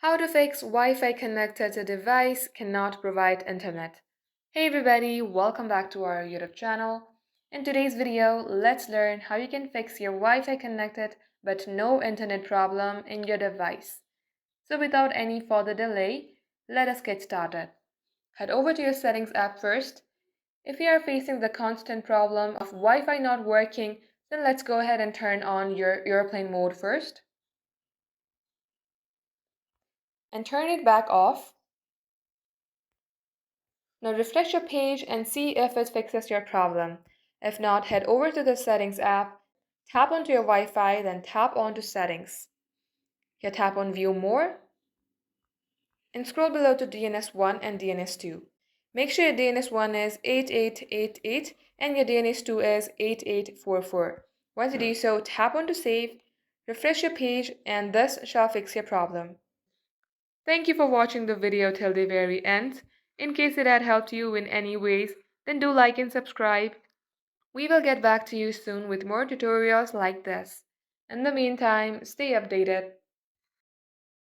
How to fix Wi-Fi connected to device cannot provide internet. Hey everybody, welcome back to our YouTube channel. In today's video, let's learn how you can fix your Wi-Fi connected but no internet problem in your device. So without any further delay, let us get started. Head over to your settings app first. If you are facing the constant problem of Wi-Fi not working, then let's go ahead and turn on your airplane mode first and turn it back off. Now refresh your page and see if it fixes your problem. If not, head over to the Settings app, tap onto your Wi-Fi, then tap onto Settings. Here tap on View More and scroll below to DNS1 and DNS2. Make sure your DNS1 is 8888 and your DNS2 is 8844. Once you do so, tap on to Save, refresh your page, and this shall fix your problem. Thank you for watching the video till the very end. In case it had helped you in any ways, then do like and subscribe. We will get back to you soon with more tutorials like this. In the meantime, stay updated.